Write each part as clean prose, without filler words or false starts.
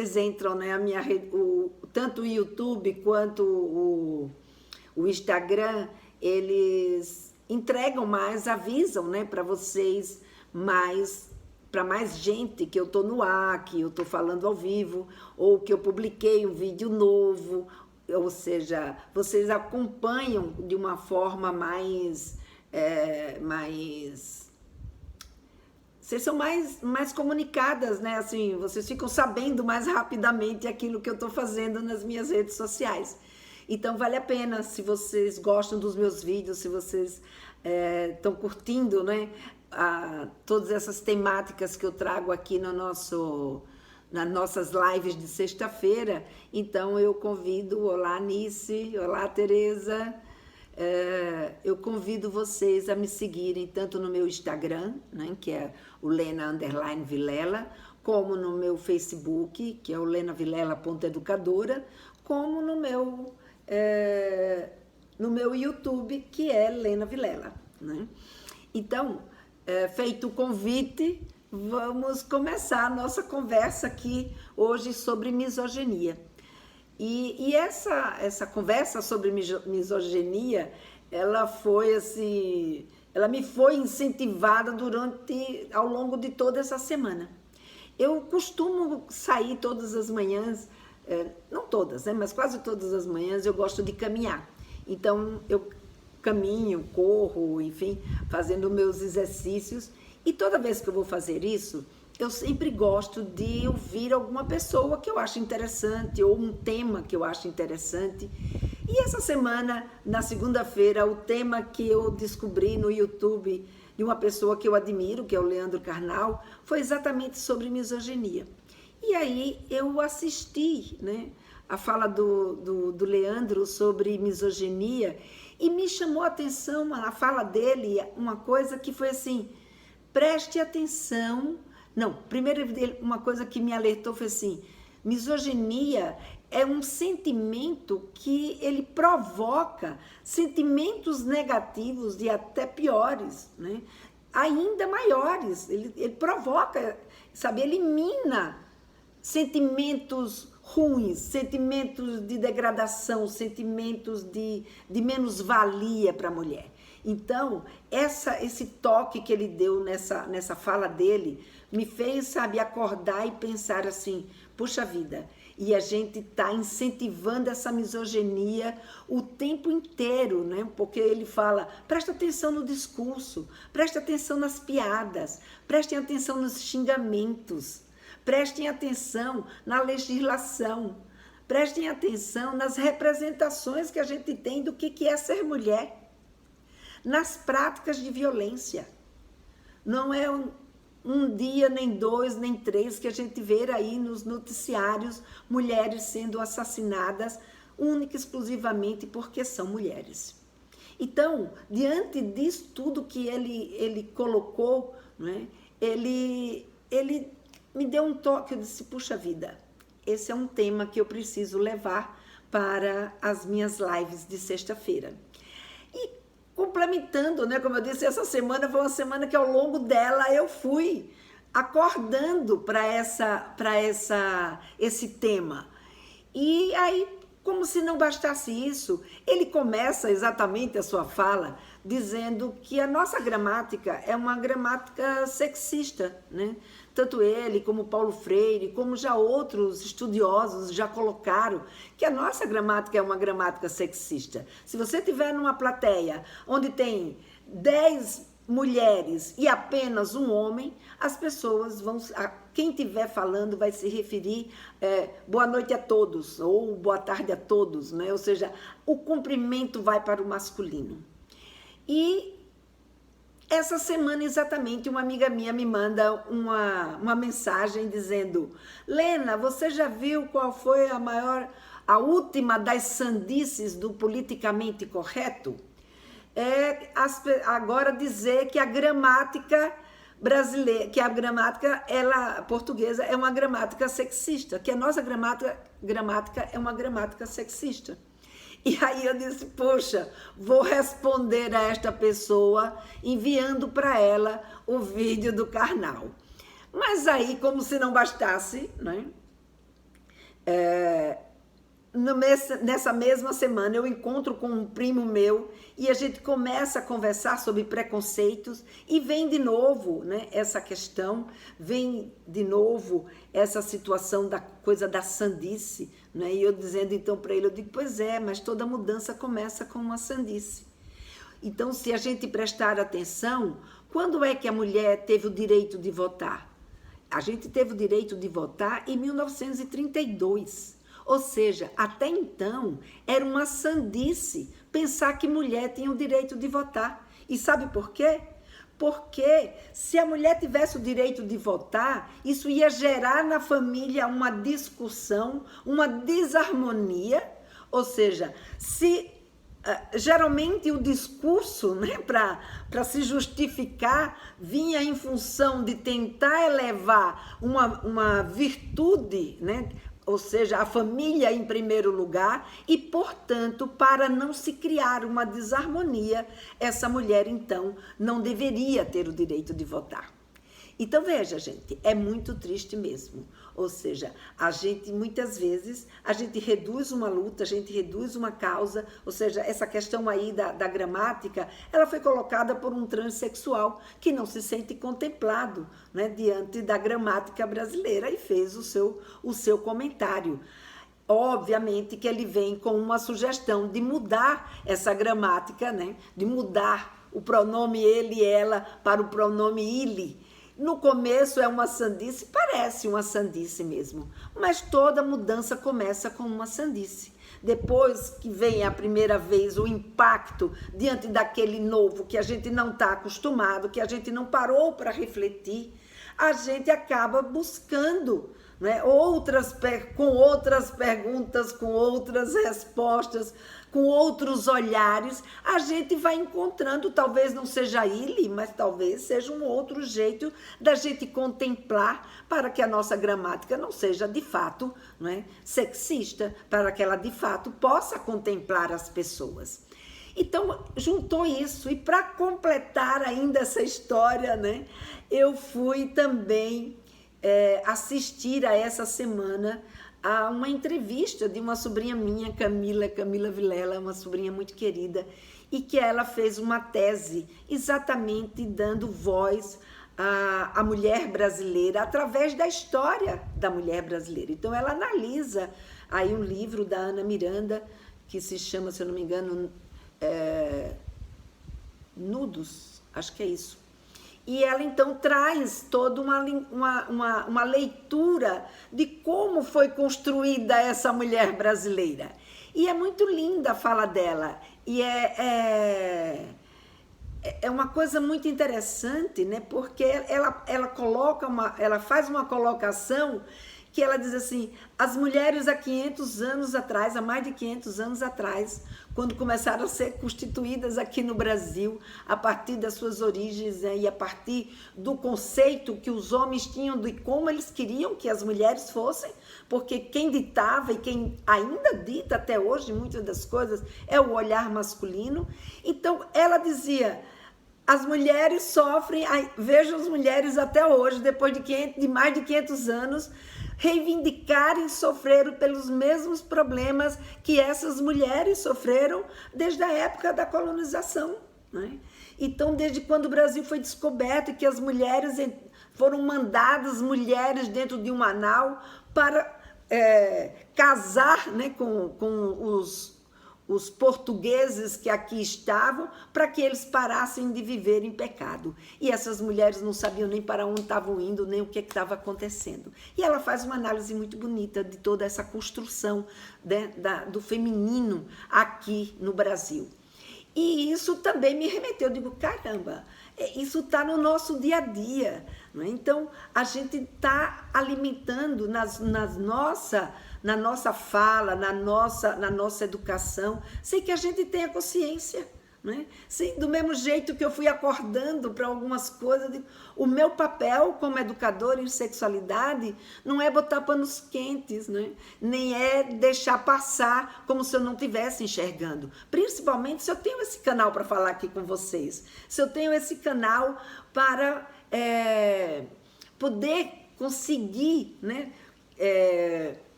vocês entram, né, tanto o YouTube quanto o Instagram, eles entregam mais, avisam, né, para vocês para mais gente que eu tô no ar, que eu tô falando ao vivo, ou que eu publiquei um vídeo novo, ou seja, vocês acompanham de uma forma vocês são mais comunicadas, né? Assim, vocês ficam sabendo mais rapidamente aquilo que eu estou fazendo nas minhas redes sociais. Então, vale a pena, se vocês gostam dos meus vídeos, se vocês estão curtindo, né? Todas essas temáticas que eu trago aqui nas nossas lives de sexta-feira. Então, eu convido, olá, Nice, olá, Tereza. Eu convido vocês a me seguirem tanto no meu Instagram, né, que é o Lena_Vilela, como no meu Facebook, que é o lenavilela.educadora, como no meu YouTube, que é Lena Vilela, né? Então, feito o convite, vamos começar a nossa conversa aqui hoje sobre misoginia. E essa conversa sobre misoginia, ela foi assim, ela me foi incentivada ao longo de toda essa semana. Eu costumo sair todas as manhãs, não todas, né, mas quase todas as manhãs eu gosto de caminhar. Então eu caminho, corro, enfim, fazendo meus exercícios. E toda vez que eu vou fazer isso, eu sempre gosto de ouvir alguma pessoa que eu acho interessante ou um tema que eu acho interessante. E essa semana, na segunda-feira, o tema que eu descobri no YouTube de uma pessoa que eu admiro, que é o Leandro Carnal, foi exatamente sobre misoginia. E aí eu assisti, né, a fala do Leandro sobre misoginia e me chamou a atenção, a fala dele, uma coisa que foi assim, preste atenção. Não, primeiro uma coisa que me alertou foi assim, misoginia é um sentimento que ele provoca sentimentos negativos e até piores, né? Ainda maiores, ele provoca, sabe, elimina sentimentos ruins, sentimentos de degradação, sentimentos de menos-valia para a mulher. Então, esse toque que ele deu nessa fala dele me fez, sabe, acordar e pensar assim, puxa vida, e a gente está incentivando essa misoginia o tempo inteiro, né? Porque ele fala, presta atenção no discurso, presta atenção nas piadas, prestem atenção nos xingamentos, prestem atenção na legislação, prestem atenção nas representações que a gente tem do que é ser mulher, nas práticas de violência. Não é um dia, nem dois, nem três que a gente vê aí nos noticiários mulheres sendo assassinadas única e exclusivamente porque são mulheres. Então, diante disso tudo que ele colocou, né, ele me deu um toque, eu disse, puxa vida, esse é um tema que eu preciso levar para as minhas lives de sexta-feira. E complementando, né, como eu disse, essa semana foi uma semana que ao longo dela eu fui acordando para esse tema. E aí, como se não bastasse isso, ele começa exatamente a sua fala dizendo que a nossa gramática é uma gramática sexista, né? Tanto ele como Paulo Freire, como já outros estudiosos já colocaram que a nossa gramática é uma gramática sexista. Se você estiver numa plateia onde tem 10 mulheres e apenas um homem, as pessoas quem estiver falando vai se referir boa noite a todos ou boa tarde a todos, né? Ou seja, o cumprimento vai para o masculino. E essa semana exatamente uma amiga minha me manda uma mensagem dizendo, Lena, você já viu qual foi a última das sandices do politicamente correto? Agora dizer que a gramática brasileira, que a gramática portuguesa é uma gramática sexista, que a nossa gramática é uma gramática sexista. E aí eu disse, poxa, vou responder a esta pessoa enviando para ela o vídeo do Carnal. Mas aí, como se não bastasse, né? Nessa mesma semana eu encontro com um primo meu e a gente começa a conversar sobre preconceitos e vem de novo, né, essa questão, vem de novo essa situação da coisa da sandice, né, e eu dizendo então para ele, eu digo, pois é, mas toda mudança começa com uma sandice. Então, se a gente prestar atenção, quando é que a mulher teve o direito de votar? A gente teve o direito de votar em 1932. Ou seja, até então era uma sandice pensar que mulher tinha o direito de votar. E sabe por quê? Porque se a mulher tivesse o direito de votar, isso ia gerar na família uma discussão, uma desarmonia. Ou seja, se geralmente o discurso, né, para se justificar, vinha em função de tentar elevar uma virtude, né, ou seja, a família em primeiro lugar, e, portanto, para não se criar uma desarmonia, essa mulher, então, não deveria ter o direito de votar. Então, veja, gente, é muito triste mesmo. Ou seja, a gente, muitas vezes, a gente reduz uma luta, a gente reduz uma causa, ou seja, essa questão aí da gramática, ela foi colocada por um transexual que não se sente contemplado, né, diante da gramática brasileira e fez o seu comentário. Obviamente que ele vem com uma sugestão de mudar essa gramática, né, de mudar o pronome ele e ela para o pronome ele. No começo é uma sandice, parece uma sandice mesmo, mas toda mudança começa com uma sandice. Depois que vem a primeira vez o impacto diante daquele novo que a gente não está acostumado, que a gente não parou para refletir, a gente acaba buscando, né, com outras perguntas, com outras respostas, com outros olhares, a gente vai encontrando, talvez não seja ele, mas talvez seja um outro jeito da gente contemplar para que a nossa gramática não seja de fato, não é, sexista, para que ela de fato possa contemplar as pessoas. Então, juntou isso, e para completar ainda essa história, né, eu fui também assistir a essa semana a uma entrevista de uma sobrinha minha, Camila Vilela, uma sobrinha muito querida, e que ela fez uma tese exatamente dando voz à mulher brasileira através da história da mulher brasileira. Então, ela analisa aí um livro da Ana Miranda, que se chama, se eu não me engano, Nudos, acho que é isso. E ela, então, traz toda uma leitura de como foi construída essa mulher brasileira. E é muito linda a fala dela. E é uma coisa muito interessante, né? Porque ela faz uma colocação que ela diz assim, as mulheres há 500 anos atrás, há mais de 500 anos atrás, quando começaram a ser constituídas aqui no Brasil, a partir das suas origens, né, e a partir do conceito que os homens tinham de como eles queriam que as mulheres fossem, porque quem ditava e quem ainda dita até hoje muitas das coisas é o olhar masculino. Então, ela dizia, as mulheres sofrem, veja as mulheres até hoje, depois de mais de 500 anos, reivindicarem, sofreram pelos mesmos problemas que essas mulheres sofreram desde a época da colonização, né? Então, desde quando o Brasil foi descoberto e que as mulheres foram mandadas, mulheres dentro de um anal, para casar, né, com os portugueses que aqui estavam, para que eles parassem de viver em pecado. E essas mulheres não sabiam nem para onde estavam indo, nem o que estava acontecendo. E ela faz uma análise muito bonita de toda essa construção, né, do feminino aqui no Brasil. E isso também me remeteu, eu digo, caramba, isso está no nosso dia a dia, né? Então, a gente está alimentando na nossa fala, na nossa educação, sem que a gente tenha consciência, né? Sim, do mesmo jeito que eu fui acordando para algumas coisas, o meu papel como educadora em sexualidade não é botar panos quentes, né? Nem é deixar passar como se eu não estivesse enxergando. Principalmente se eu tenho esse canal para falar aqui com vocês, se eu tenho esse canal para poder conseguir, né,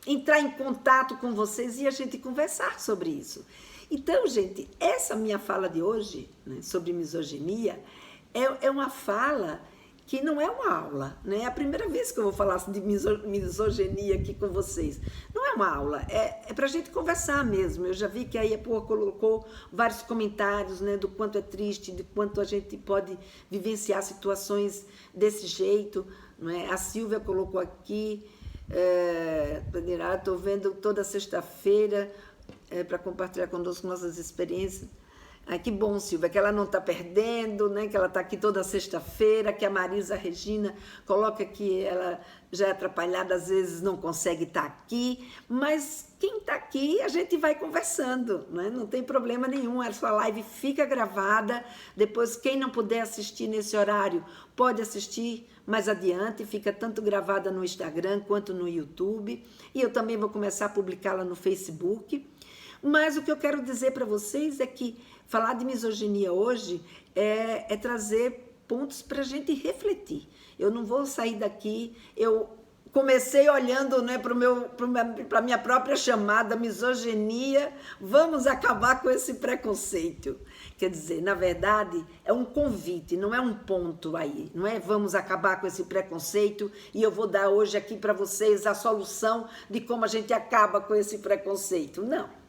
entrar em contato com vocês e a gente conversar sobre isso. Então, gente, essa minha fala de hoje, né, sobre misoginia, é uma fala que não é uma aula, né? É a primeira vez que eu vou falar de misoginia aqui com vocês. Não é uma aula, é pra gente conversar mesmo. Eu já vi que a Iapua colocou vários comentários, né, do quanto é triste, de quanto a gente pode vivenciar situações desse jeito, não é? A Silvia colocou aqui, estou vendo toda sexta-feira para compartilhar conosco nossas experiências. Ai, que bom, Silvia, que ela não está perdendo, né? Que ela está aqui toda sexta-feira, que a Marisa Regina coloca que ela já é atrapalhada, às vezes não consegue estar aqui, mas quem está aqui, a gente vai conversando, né? Não tem problema nenhum, a sua live fica gravada, depois quem não puder assistir nesse horário, pode assistir mais adiante, fica tanto gravada no Instagram quanto no YouTube, e eu também vou começar a publicá-la no Facebook. Mas o que eu quero dizer para vocês é que falar de misoginia hoje é trazer pontos para a gente refletir. Eu não vou sair daqui, eu comecei olhando, né, para a minha própria chamada, misoginia, vamos acabar com esse preconceito. Quer dizer, na verdade, é um convite, não é um ponto aí, não é vamos acabar com esse preconceito e eu vou dar hoje aqui para vocês a solução de como a gente acaba com esse preconceito. Não.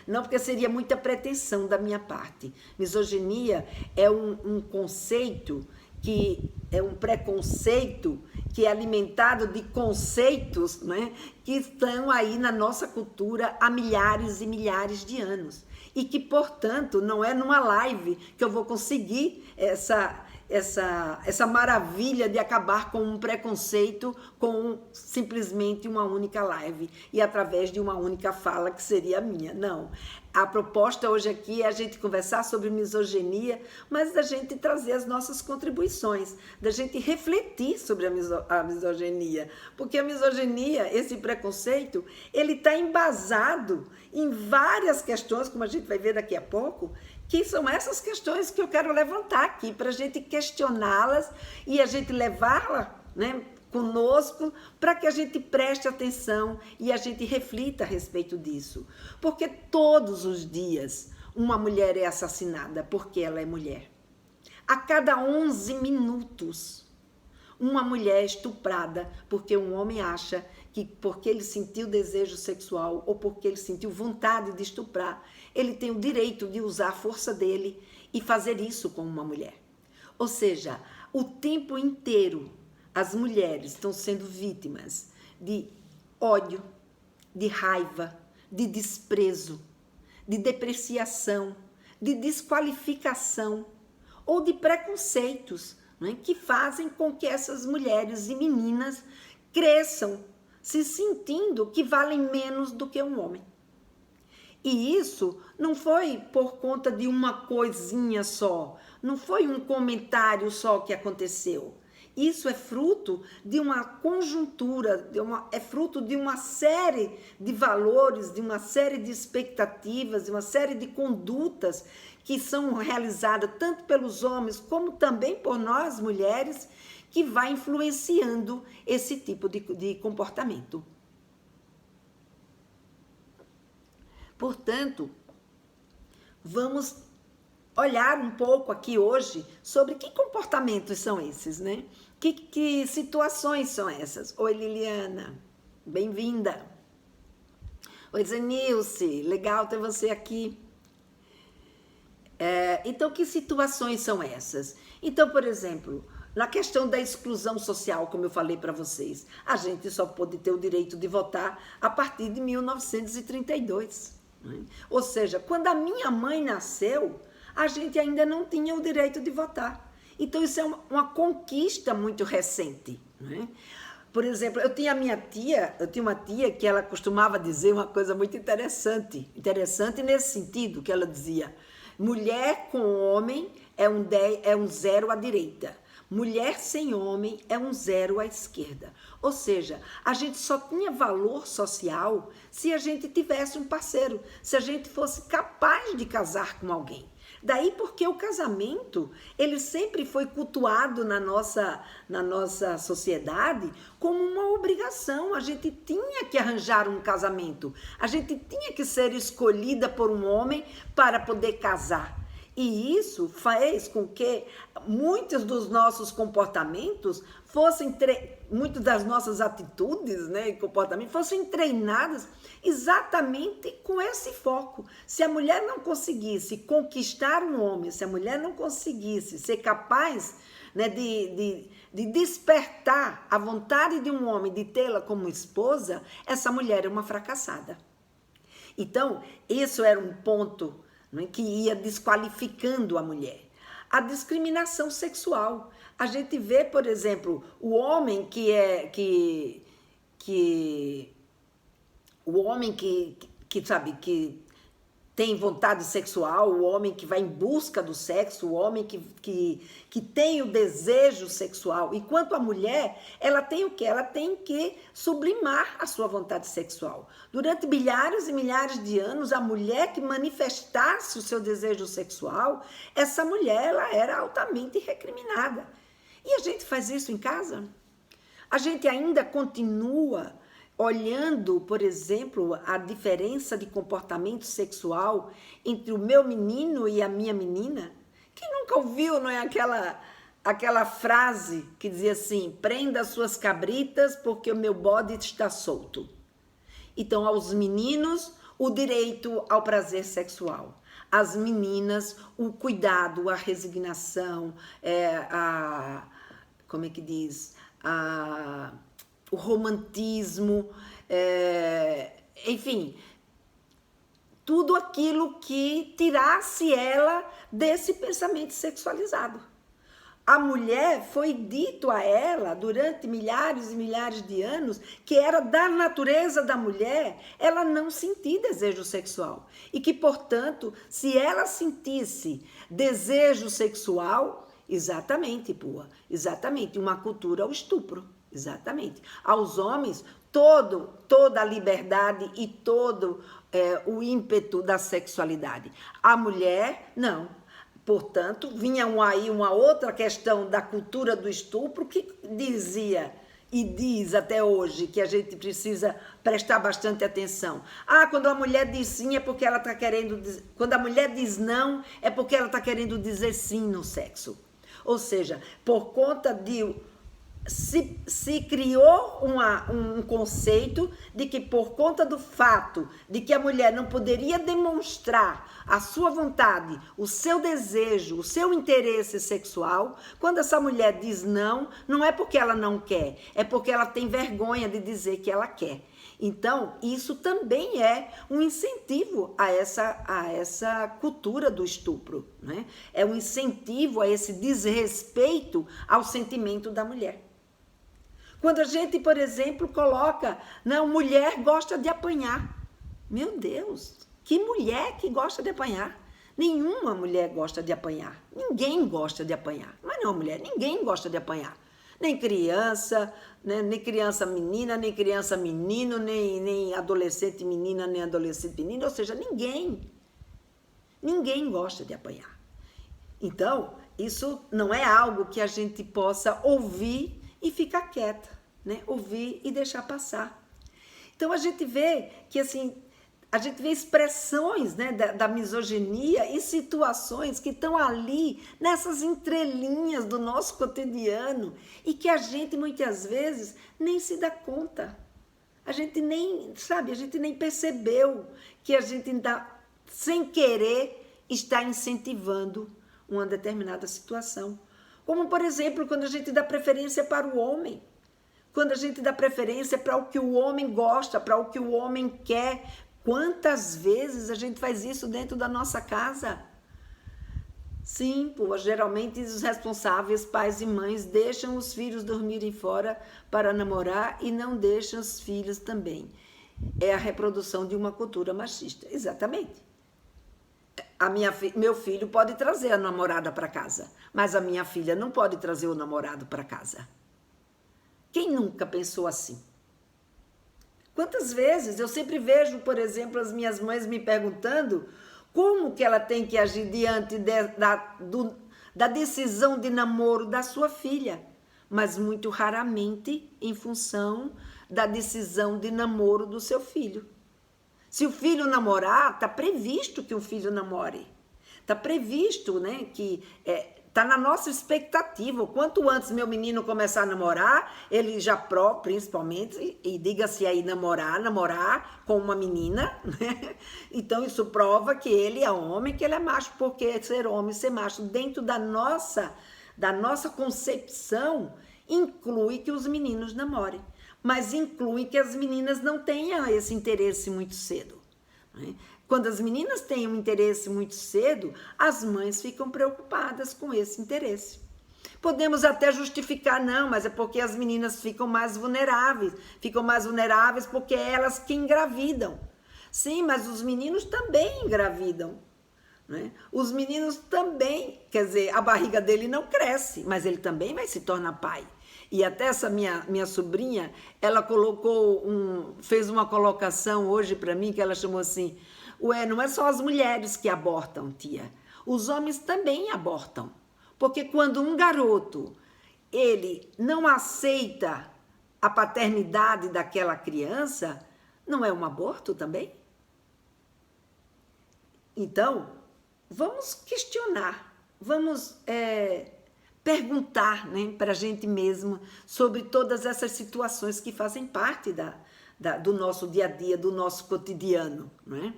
Não, porque seria muita pretensão da minha parte. Misoginia é um conceito que é um preconceito que é alimentado de conceitos, né, que estão aí na nossa cultura há milhares e milhares de anos. E que, portanto, não é numa live que eu vou conseguir essa maravilha de acabar com um preconceito com simplesmente uma única live e através de uma única fala que seria a minha. Não. A proposta hoje aqui é a gente conversar sobre misoginia, mas da gente trazer as nossas contribuições, da gente refletir sobre a misoginia, porque a misoginia, esse preconceito, ele está embasado em várias questões, como a gente vai ver daqui a pouco, que são essas questões que eu quero levantar aqui, para a gente questioná-las e a gente levá-la, né, conosco, para que a gente preste atenção e a gente reflita a respeito disso. Porque todos os dias uma mulher é assassinada porque ela é mulher. A cada 11 minutos, uma mulher é estuprada porque um homem acha que porque ele sentiu desejo sexual ou porque ele sentiu vontade de estuprar, ele tem o direito de usar a força dele e fazer isso com uma mulher. Ou seja, o tempo inteiro as mulheres estão sendo vítimas de ódio, de raiva, de desprezo, de depreciação, de desqualificação ou de preconceitos, né, que fazem com que essas mulheres e meninas cresçam se sentindo que valem menos do que um homem. E isso não foi por conta de uma coisinha só, não foi um comentário só que aconteceu. Isso é fruto de uma conjuntura, é fruto de uma série de valores, de uma série de expectativas, de uma série de condutas que são realizadas tanto pelos homens como também por nós, mulheres, que vai influenciando esse tipo de comportamento. Portanto, vamos olhar um pouco aqui hoje sobre que comportamentos são esses, né? Que situações são essas? Oi, Liliana, bem-vinda. Oi, Zenilce, legal ter você aqui. Então, que situações são essas? Então, por exemplo, na questão da exclusão social, como eu falei para vocês, a gente só pôde ter o direito de votar a partir de 1932. Né? Ou seja, quando a minha mãe nasceu, a gente ainda não tinha o direito de votar. Então, isso é uma conquista muito recente. Né? Por exemplo, eu tinha uma tia que ela costumava dizer uma coisa muito interessante nesse sentido, que ela dizia, mulher com homem é um 0 à direita, mulher sem homem é um 0 à esquerda. Ou seja, a gente só tinha valor social se a gente tivesse um parceiro, se a gente fosse capaz de casar com alguém. Daí porque o casamento, ele sempre foi cultuado na nossa sociedade como uma obrigação. A gente tinha que arranjar um casamento. A gente tinha que ser escolhida por um homem para poder casar. E isso fez com que muitos dos nossos comportamentos fossem, muitas das nossas atitudes, né, e comportamentos fossem treinadas exatamente com esse foco. Se a mulher não conseguisse conquistar um homem, se a mulher não conseguisse ser capaz, né, de despertar a vontade de um homem de tê-la como esposa, essa mulher é uma fracassada. Então, isso era um ponto, né, que ia desqualificando a mulher. A discriminação sexual. A gente vê, por exemplo, o homem o homem que sabe, que tem vontade sexual, o homem que vai em busca do sexo, o homem que tem o desejo sexual. Enquanto a mulher, ela tem o quê? Ela tem que sublimar a sua vontade sexual. Durante milhares e milhares de anos, a mulher que manifestasse o seu desejo sexual, essa mulher, ela era altamente recriminada. E a gente faz isso em casa? A gente ainda continua olhando, por exemplo, a diferença de comportamento sexual entre o meu menino e a minha menina? Quem nunca ouviu, não é, aquela frase que dizia assim: prenda suas cabritas porque o meu bode está solto. Então, aos meninos, o direito ao prazer sexual. Às meninas, o cuidado, a resignação, como é que diz? O romantismo, enfim, tudo aquilo que tirasse ela desse pensamento sexualizado. A mulher, foi dito a ela durante milhares e milhares de anos que era da natureza da mulher ela não sentir desejo sexual. E que, portanto, se ela sentisse desejo sexual, exatamente, uma cultura ao estupro. Exatamente. Aos homens, toda a liberdade e todo o ímpeto da sexualidade. A mulher, não. Portanto, vinha aí uma outra questão da cultura do estupro que dizia e diz até hoje que a gente precisa prestar bastante atenção. Quando a mulher diz sim é porque ela está querendo... Quando a mulher diz não é porque ela está querendo dizer sim no sexo. Ou seja, por conta de... Se criou um conceito de que, por conta do fato de que a mulher não poderia demonstrar a sua vontade, o seu desejo, o seu interesse sexual, quando essa mulher diz não, não é porque ela não quer, é porque ela tem vergonha de dizer que ela quer. Então, isso também é um incentivo a essa cultura do estupro, né? É um incentivo a esse desrespeito ao sentimento da mulher. Quando a gente, por exemplo, coloca, não, mulher gosta de apanhar. Meu Deus, que mulher que gosta de apanhar? Nenhuma mulher gosta de apanhar. Ninguém gosta de apanhar. Mas não, mulher, ninguém gosta de apanhar. Nem criança, né? Nem criança menina, nem criança menino, nem adolescente menina, nem adolescente menino. Ou seja, ninguém gosta de apanhar. Então, isso não é algo que a gente possa ouvir e ficar quieta, né? Ouvir e deixar passar. Então a gente vê que assim, a gente vê expressões, né, da misoginia e situações que estão ali nessas entrelinhas do nosso cotidiano e que a gente muitas vezes nem se dá conta. A gente nem, sabe, a gente nem percebeu que a gente ainda, sem querer, está incentivando uma determinada situação. Como, por exemplo, quando a gente dá preferência para o homem, quando a gente dá preferência para o que o homem gosta, para o que o homem quer. Quantas vezes a gente faz isso dentro da nossa casa? Sim, geralmente os responsáveis, pais e mães, deixam os filhos dormirem fora para namorar e não deixam os filhos também. É a reprodução de uma cultura machista. Exatamente. Meu filho pode trazer a namorada para casa, mas a minha filha não pode trazer o namorado para casa. Quem nunca pensou assim? Quantas vezes eu sempre vejo, por exemplo, as minhas mães me perguntando como que ela tem que agir diante da decisão de namoro da sua filha, mas muito raramente em função da decisão de namoro do seu filho. Se o filho namorar, está previsto que o filho namore. Está previsto, né, que está na nossa expectativa. Quanto antes meu menino começar a namorar, ele já principalmente, e diga-se aí namorar com uma menina, né? Então isso prova que ele é homem, que ele é macho, porque ser homem, ser macho, dentro da nossa concepção, inclui que os meninos namorem, mas inclui que as meninas não tenham esse interesse muito cedo, né? Quando as meninas têm um interesse muito cedo, as mães ficam preocupadas com esse interesse. Podemos até justificar, não, mas é porque as meninas ficam mais vulneráveis porque é elas que engravidam. Sim, mas os meninos também engravidam, né? Os meninos também, quer dizer, a barriga dele não cresce, mas ele também vai se tornar pai. E até essa minha sobrinha, ela fez uma colocação hoje para mim, que ela chamou assim: ué, não é só as mulheres que abortam, tia. Os homens também abortam. Porque quando um garoto, ele não aceita a paternidade daquela criança, não é um aborto também? Então, vamos questionar, vamos perguntar, né, para a gente mesmo sobre todas essas situações que fazem parte do nosso dia a dia, do nosso cotidiano, não é?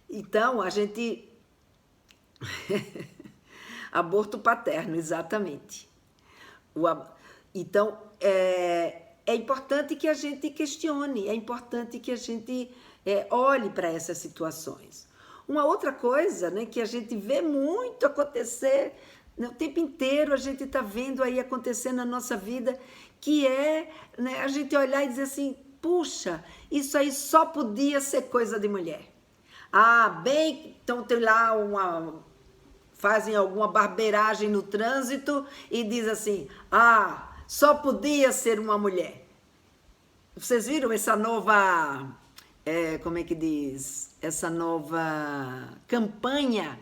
Então, a gente... Aborto paterno, exatamente. Então, é importante que a gente questione, é importante que a gente olhe para essas situações. Uma outra coisa, né, que a gente vê muito acontecer, né, o tempo inteiro a gente está vendo aí acontecer na nossa vida, que é, né, a gente olhar e dizer assim: puxa, isso aí só podia ser coisa de mulher. Então tem lá fazem alguma barbeiragem no trânsito e diz assim: só podia ser uma mulher. Vocês viram essa nova, como é que diz? Essa nova campanha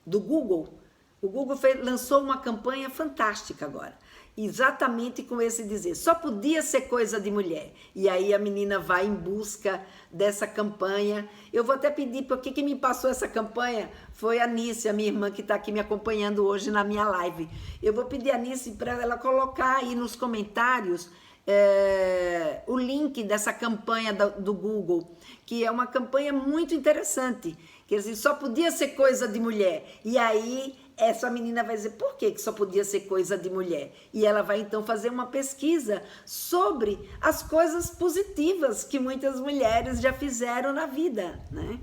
do Google. O Google lançou uma campanha fantástica agora, exatamente com esse dizer: só podia ser coisa de mulher. E aí a menina vai em busca dessa campanha. Eu vou até pedir, porque quem me passou essa campanha foi a Nícia, minha irmã, que está aqui me acompanhando hoje na minha live. Eu vou pedir a Nícia para ela colocar aí nos comentários o link dessa campanha do Google, que é uma campanha muito interessante. Quer dizer, só podia ser coisa de mulher. E aí essa menina vai dizer: por que só podia ser coisa de mulher? E ela vai então fazer uma pesquisa sobre as coisas positivas que muitas mulheres já fizeram na vida, né?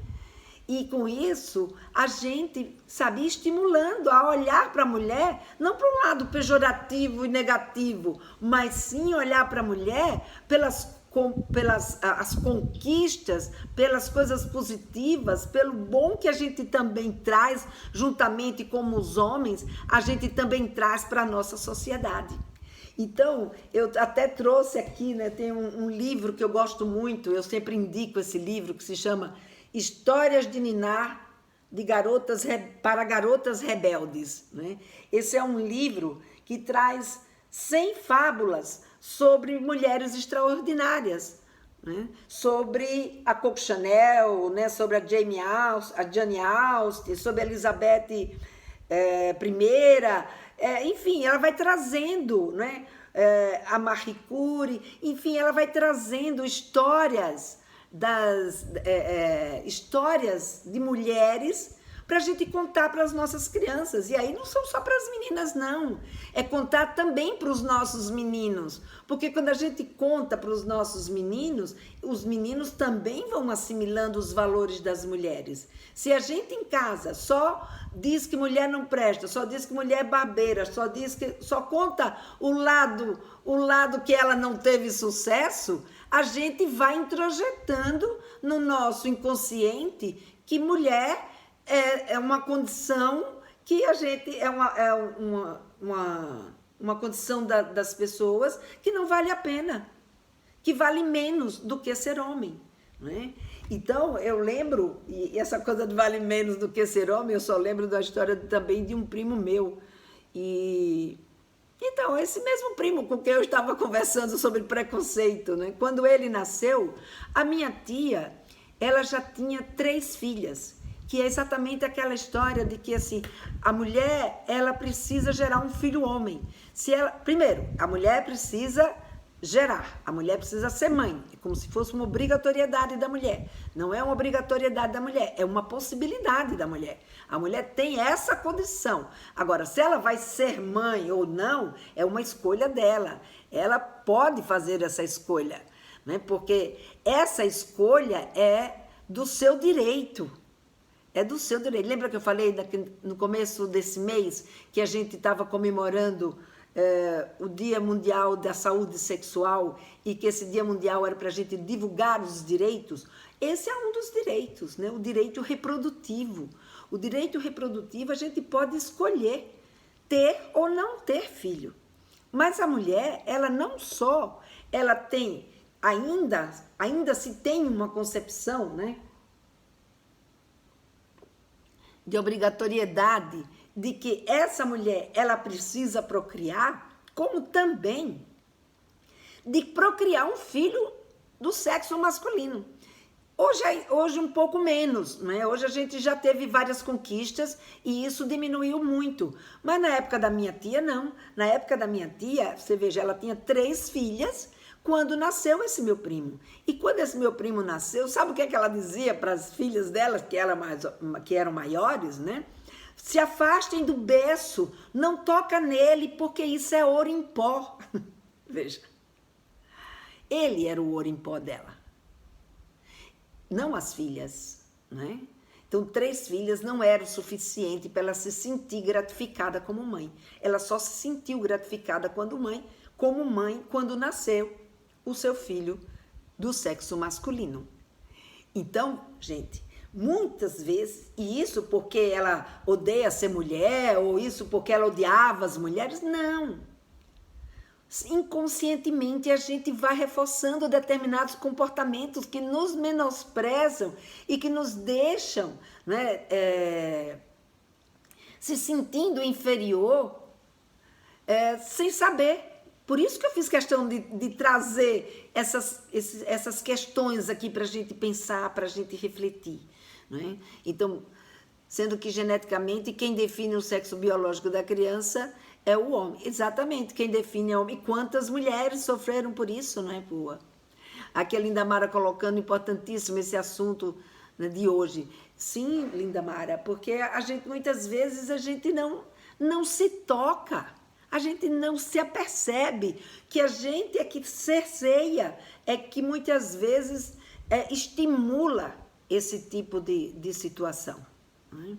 E com isso, a gente, sabe, estimulando a olhar para a mulher, não para um lado pejorativo e negativo, mas sim olhar para a mulher pelas as conquistas, pelas coisas positivas, pelo bom que a gente também traz, juntamente como os homens, a gente também traz para a nossa sociedade. Então, eu até trouxe aqui, né, tem um livro que eu gosto muito, eu sempre indico esse livro, que se chama Histórias de Ninar para Garotas Rebeldes, né? Esse é um livro que traz 100 fábulas sobre mulheres extraordinárias, né? Sobre a Coco Chanel, né? Sobre a Jane Austen, sobre a Elizabeth I, enfim, ela vai trazendo, né? A Marie Curie, enfim, ela vai trazendo histórias histórias de mulheres para a gente contar para as nossas crianças. E aí não são só para as meninas, não. É contar também para os nossos meninos. Porque quando a gente conta para os nossos meninos, os meninos também vão assimilando os valores das mulheres. Se a gente em casa só diz que mulher não presta, só diz que mulher é barbeira, só conta o lado que ela não teve sucesso, a gente vai introjetando no nosso inconsciente que mulher é uma condição que a gente uma condição das pessoas que não vale a pena, que vale menos do que ser homem, né? Então, eu lembro, e essa coisa de vale menos do que ser homem, eu só lembro da história também de um primo meu. E então, esse mesmo primo com quem eu estava conversando sobre preconceito, né? Quando ele nasceu, a minha tia, ela já tinha 3 filhas, que é exatamente aquela história de que assim, a mulher, ela precisa gerar um filho homem. Se ela, primeiro, a mulher precisa gerar, a mulher precisa ser mãe, é como se fosse uma obrigatoriedade da mulher. Não é uma obrigatoriedade da mulher, é uma possibilidade da mulher. A mulher tem essa condição. Agora, se ela vai ser mãe ou não, é uma escolha dela. Ela pode fazer essa escolha, né? Porque essa escolha é do seu direito. É do seu direito. Lembra que eu falei no começo desse mês que a gente estava comemorando o Dia Mundial da Saúde Sexual e que esse Dia Mundial era para a gente divulgar os direitos? Esse é um dos direitos, né? O direito reprodutivo. O direito reprodutivo a gente pode escolher ter ou não ter filho. Mas a mulher, ela não só, ela tem, ainda se tem uma concepção, né, de obrigatoriedade de que essa mulher, ela precisa procriar, como também de procriar um filho do sexo masculino. Hoje um pouco menos, né? Hoje a gente já teve várias conquistas e isso diminuiu muito. Mas na época da minha tia, não. Na época da minha tia, você veja, ela tinha 3 filhas quando nasceu esse meu primo. E quando esse meu primo nasceu, sabe o que é que ela dizia para as filhas dela, que eram maiores, né? Se afastem do berço, não toca nele, porque isso é ouro em pó. Veja, ele era o ouro em pó dela. Não as filhas, né? Então, 3 filhas não era o suficiente para ela se sentir gratificada como mãe. Ela só se sentiu gratificada como mãe, quando nasceu o seu filho do sexo masculino. Então, gente, muitas vezes, e isso porque ela odeia ser mulher, ou isso porque ela odiava as mulheres, não. Inconscientemente a gente vai reforçando determinados comportamentos que nos menosprezam e que nos deixam, né, se sentindo inferior, sem saber. Por isso que eu fiz questão de trazer essas questões aqui para a gente pensar, para a gente refletir, né? Então, sendo que geneticamente quem define o sexo biológico da criança é o homem. Exatamente, quem define é o homem. E quantas mulheres sofreram por isso, não é, Pua? Aqui a Linda Mara colocando importantíssimo esse assunto, né, de hoje. Sim, Linda Mara, porque a gente, muitas vezes, a gente não se toca, a gente não se apercebe que a gente é que cerceia, é que muitas vezes estimula esse tipo de situação, né?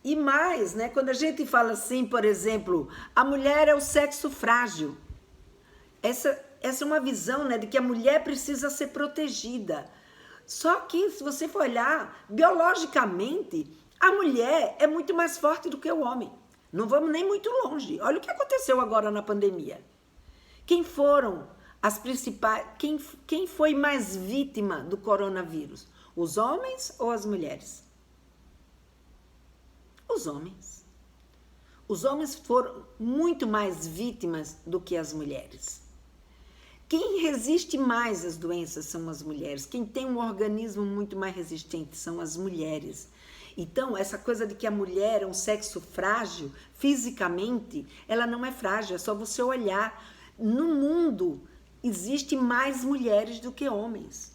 E mais, né, quando a gente fala assim, por exemplo, a mulher é o sexo frágil. Essa é uma visão, né, de que a mulher precisa ser protegida. Só que, se você for olhar, biologicamente, a mulher é muito mais forte do que o homem. Não vamos nem muito longe. Olha o que aconteceu agora na pandemia. Quem foram as principais... Quem foi mais vítima do coronavírus? Os homens ou as mulheres? Os homens. Os homens foram muito mais vítimas do que as mulheres. Quem resiste mais às doenças são as mulheres. Quem tem um organismo muito mais resistente são as mulheres. Então, essa coisa de que a mulher é um sexo frágil, fisicamente, ela não é frágil, é só você olhar. No mundo, existe mais mulheres do que homens.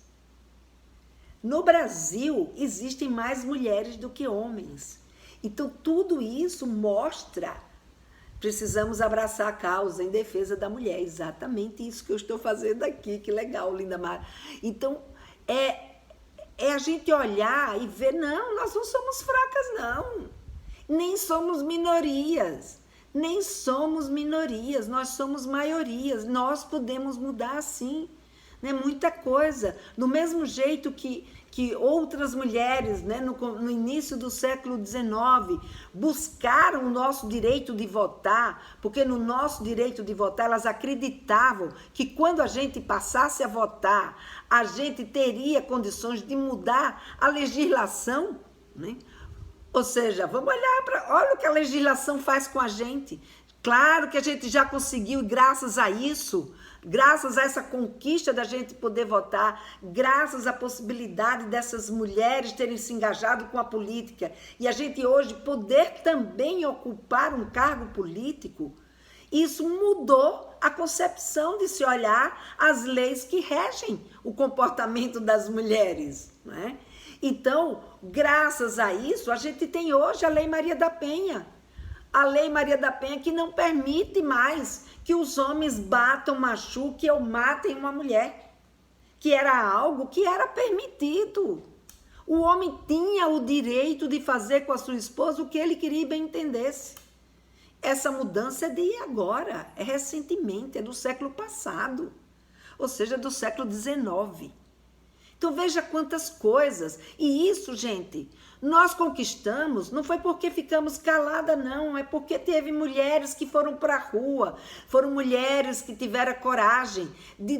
No Brasil, existem mais mulheres do que homens. Então, tudo isso mostra, precisamos abraçar a causa em defesa da mulher. Exatamente isso que eu estou fazendo aqui. Que legal, Linda Mara. Então, é a gente olhar e ver, não, nós não somos fracas, não. Nem somos minorias. Nós somos maiorias. Nós podemos mudar, sim. né? Muita coisa. Do mesmo jeito que outras mulheres, né, no início do século XIX, buscaram o nosso direito de votar, porque no nosso direito de votar elas acreditavam que quando a gente passasse a votar, a gente teria condições de mudar a legislação, né? Ou seja, vamos olhar olha o que a legislação faz com a gente. Claro que a gente já conseguiu, graças a isso, graças a essa conquista da gente poder votar, graças à possibilidade dessas mulheres terem se engajado com a política e a gente hoje poder também ocupar um cargo político, isso mudou a concepção de se olhar as leis que regem o comportamento das mulheres, né? Então, graças a isso, a gente tem hoje a Lei Maria da Penha. A Lei Maria da Penha que não permite mais que os homens batam, machuquem ou matem uma mulher, que era algo que era permitido. O homem tinha o direito de fazer com a sua esposa o que ele queria e bem entendesse. Essa mudança é de agora, é recentemente, é do século passado, ou seja, do século XIX. Então veja quantas coisas. E isso, gente, nós conquistamos, não foi porque ficamos caladas, não. É porque teve mulheres que foram para a rua, foram mulheres que tiveram coragem de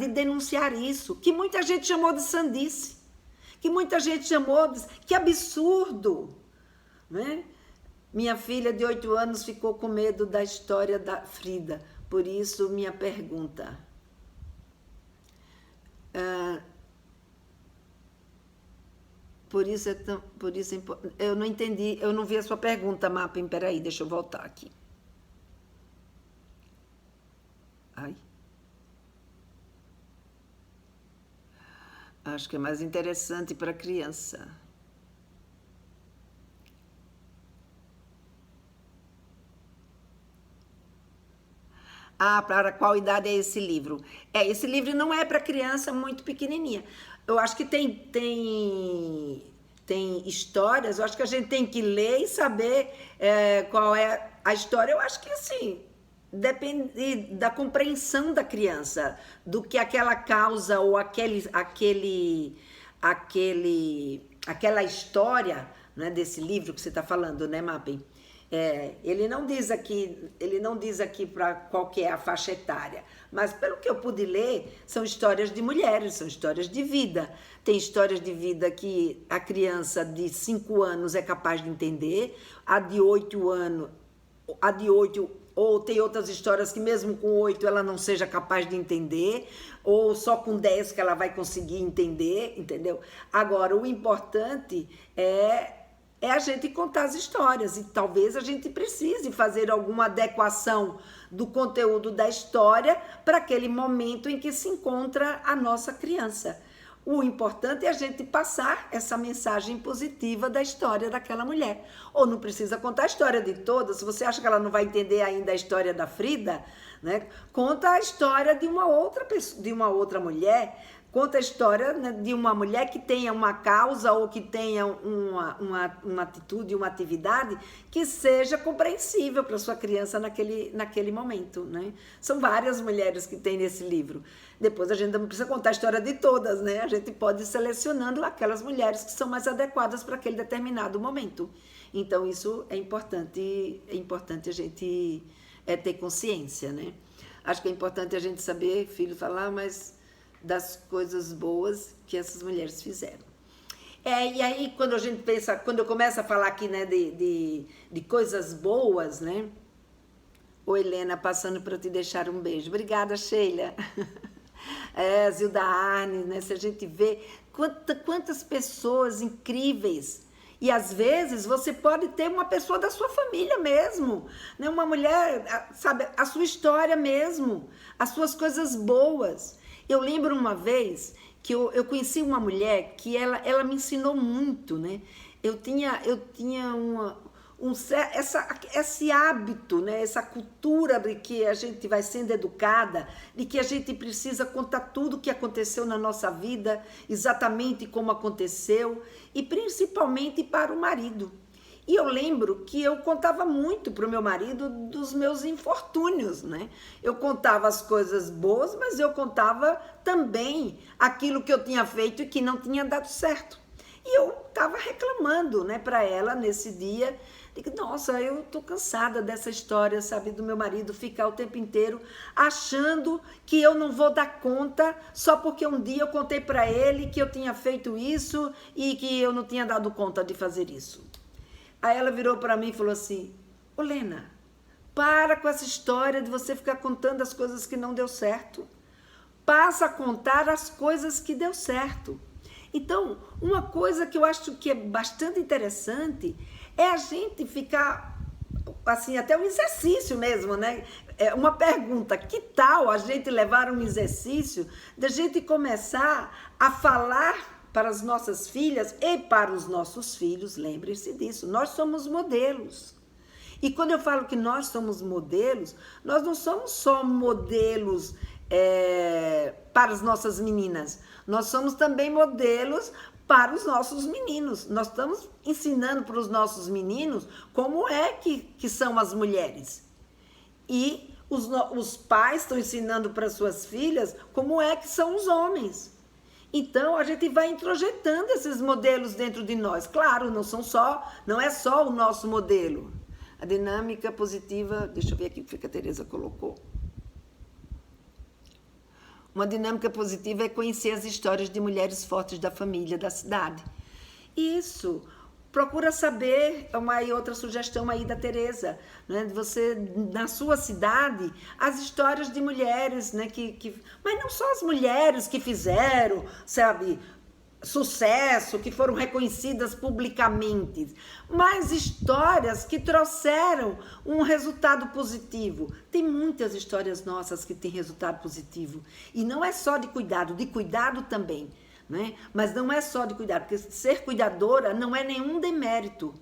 denunciar isso, que muita gente chamou de sandice, que muita gente chamou de... Que absurdo, né? Minha filha de 8 anos ficou com medo da história da Frida. Por isso, minha pergunta... Por isso eu não entendi, eu não vi a sua pergunta, Mapping. Peraí, deixa eu voltar aqui. Ai. Acho que é mais interessante para criança. Ah, para qual idade é esse livro? Esse livro não é para criança muito pequenininha. Eu acho que tem histórias, eu acho que a gente tem que ler e saber qual é a história. Eu acho que, assim, depende da compreensão da criança, do que aquela causa ou aquela história, né, desse livro que você está falando, né, Mapping? Ele não diz aqui para qual que é a faixa etária, mas pelo que eu pude ler, são histórias de mulheres, são histórias de vida. Tem histórias de vida que a criança de 5 anos é capaz de entender, a de 8 anos, ou tem outras histórias que mesmo com 8 ela não seja capaz de entender, ou só com 10 que ela vai conseguir entender, entendeu? Agora, o importante é a gente contar as histórias, e talvez a gente precise fazer alguma adequação do conteúdo da história para aquele momento em que se encontra a nossa criança. O importante é a gente passar essa mensagem positiva da história daquela mulher. Ou não precisa contar a história de todas. Se você acha que ela não vai entender ainda a história da Frida, né, conta a história de uma outra mulher. Conta a história, né, de uma mulher que tenha uma causa ou que tenha uma atitude, uma atividade que seja compreensível para sua criança naquele momento, né? São várias mulheres que tem nesse livro. Depois a gente não precisa contar a história de todas, né? A gente pode ir selecionando aquelas mulheres que são mais adequadas para aquele determinado momento. Então isso é importante a gente ter consciência, né? Acho que é importante a gente saber, filho, falar, mas... das coisas boas que essas mulheres fizeram. E aí, quando eu começo a falar aqui, né, de coisas boas, né? Ô, Helena, passando para te deixar um beijo. Obrigada, Sheila. Zilda Arnes, né? Se a gente vê quantas pessoas incríveis. E às vezes você pode ter uma pessoa da sua família mesmo, né? Uma mulher, sabe, a sua história mesmo, as suas coisas boas. Eu lembro uma vez que eu conheci uma mulher que ela me ensinou muito, né? Eu tinha esse hábito, né? Essa cultura de que a gente vai sendo educada, de que a gente precisa contar tudo o que aconteceu na nossa vida, exatamente como aconteceu, e principalmente para o marido. E eu lembro que eu contava muito para o meu marido dos meus infortúnios, né? Eu contava as coisas boas, mas eu contava também aquilo que eu tinha feito e que não tinha dado certo. E eu estava reclamando, né, para ela nesse dia. Digo, nossa, eu tô cansada dessa história, sabe, do meu marido ficar o tempo inteiro achando que eu não vou dar conta só porque um dia eu contei para ele que eu tinha feito isso e que eu não tinha dado conta de fazer isso. Aí ela virou para mim e falou assim, ô Lena, para com essa história de você ficar contando as coisas que não deu certo. Passa a contar as coisas que deu certo. Então, uma coisa que eu acho que é bastante interessante é a gente ficar, assim, até um exercício mesmo, né? É uma pergunta, que tal a gente levar um exercício da gente começar a falar para as nossas filhas e para os nossos filhos, lembrem-se disso, nós somos modelos. E quando eu falo que nós somos modelos, nós não somos só modelos para as nossas meninas, nós somos também modelos para os nossos meninos. Nós estamos ensinando para os nossos meninos como é que são as mulheres. E os pais estão ensinando para suas filhas como é que são os homens. Então, a gente vai introjetando esses modelos dentro de nós. Claro, não é só o nosso modelo. A dinâmica positiva, deixa eu ver aqui o que a Tereza colocou. Uma dinâmica positiva é conhecer as histórias de mulheres fortes da família, da cidade. Isso. Procura saber, uma e outra sugestão aí da Tereza, né? Você, na sua cidade, as histórias de mulheres, né? Mas não só as mulheres que fizeram, sabe, sucesso, que foram reconhecidas publicamente, mas histórias que trouxeram um resultado positivo. Tem muitas histórias nossas que têm resultado positivo. E não é só de cuidado também. Né? Mas não é só de cuidar, porque ser cuidadora não é nenhum demérito.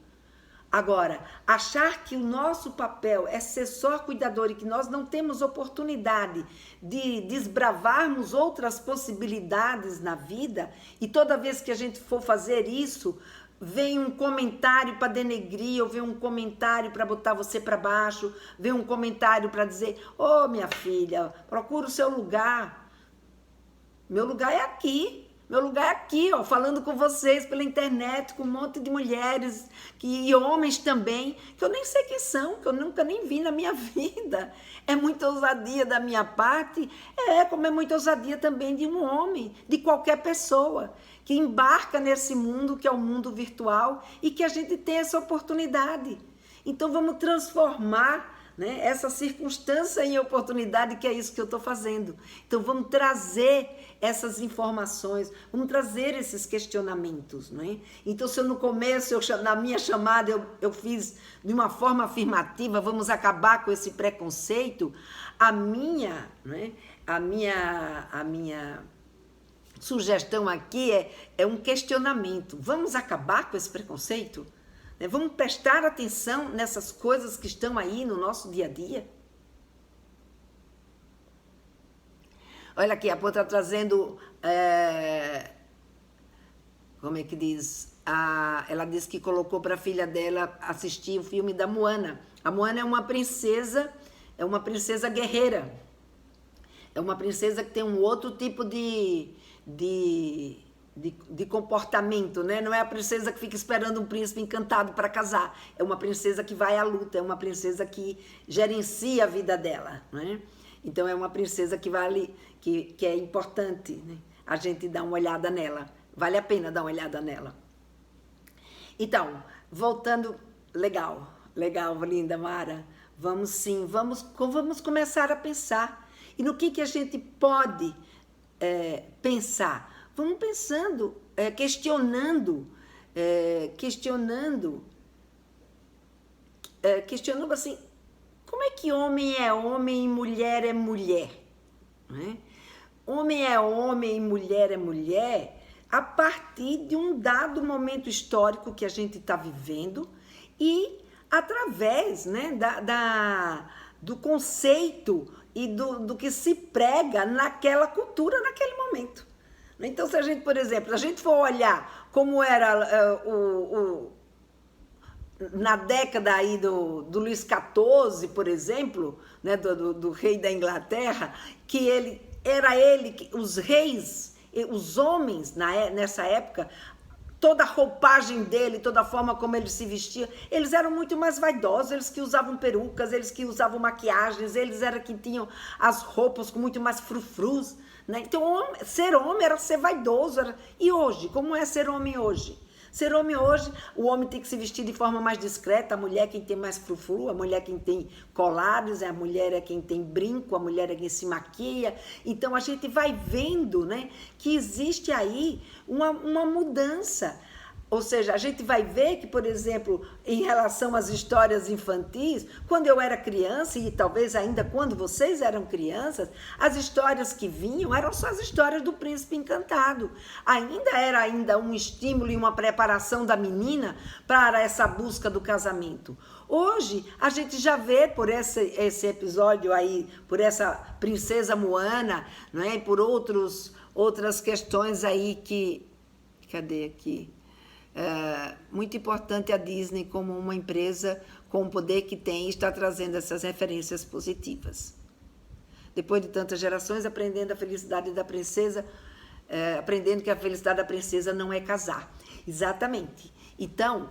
Agora, achar que o nosso papel é ser só cuidador e que nós não temos oportunidade de desbravarmos outras possibilidades na vida, e toda vez que a gente for fazer isso, vem um comentário para denegrir, ou vem um comentário para botar você para baixo, vem um comentário para dizer, ô minha filha, procura o seu lugar. Meu lugar é aqui. Meu lugar é aqui, ó, falando com vocês pela internet, com um monte de mulheres e homens também, que eu nem sei quem são, que eu nunca nem vi na minha vida. É muita ousadia da minha parte, como é muita ousadia também de um homem, de qualquer pessoa, que embarca nesse mundo que é o mundo virtual e que a gente tem essa oportunidade. Então vamos transformar, né, essa circunstância em oportunidade, que é isso que eu estou fazendo. Então vamos trazer essas informações, vamos trazer esses questionamentos, né? Então se eu no começo, na minha chamada, eu fiz de uma forma afirmativa, vamos acabar com esse preconceito, a minha sugestão aqui é um questionamento. Vamos acabar com esse preconceito? Vamos prestar atenção nessas coisas que estão aí no nosso dia a dia? Olha aqui, a Pô está trazendo, como é que diz? Ela disse que colocou para a filha dela assistir o filme da Moana. A Moana é uma princesa guerreira. É uma princesa que tem um outro tipo de comportamento, né? Não é a princesa que fica esperando um príncipe encantado para casar. É uma princesa que vai à luta, é uma princesa que gerencia a vida dela, né? Então é uma princesa que vale, que é importante, né, a gente dar uma olhada nela. Vale a pena dar uma olhada nela. Então, voltando, legal, linda Mara. Vamos sim, vamos começar a pensar. E no que a gente pode pensar? Vamos pensando, questionando assim, como é que homem é homem e mulher é mulher? Né? Homem é homem e mulher é mulher a partir de um dado momento histórico que a gente está vivendo e através, né, do conceito e do que se prega naquela cultura, naquele momento. Então, se a gente, por exemplo, for olhar como era na década aí do Luís XIV, por exemplo, né, do rei da Inglaterra, que os reis, os homens nessa época, toda a roupagem dele, toda a forma como ele se vestia, eles eram muito mais vaidosos, eles que usavam perucas, eles que usavam maquiagens, eles eram que tinham as roupas com muito mais frufrus, né? Então, ser homem era ser vaidoso. E hoje, como é ser homem hoje? Ser homem hoje, o homem tem que se vestir de forma mais discreta, a mulher quem tem mais frufru, a mulher quem tem colares, a mulher é quem tem brinco, a mulher é quem se maquia. Então a gente vai vendo, né, que existe aí uma mudança. Ou seja, a gente vai ver que, por exemplo, em relação às histórias infantis, quando eu era criança, e talvez ainda quando vocês eram crianças, as histórias que vinham eram só as histórias do príncipe encantado. Era um estímulo e uma preparação da menina para essa busca do casamento. Hoje, a gente já vê por esse episódio aí, por essa princesa Moana, não é? E por outras questões aí que... Cadê aqui? Muito importante a Disney como uma empresa com o poder que tem está trazendo essas referências positivas. Depois de tantas gerações aprendendo a felicidade da princesa, aprendendo que a felicidade da princesa não é casar. Exatamente. Então,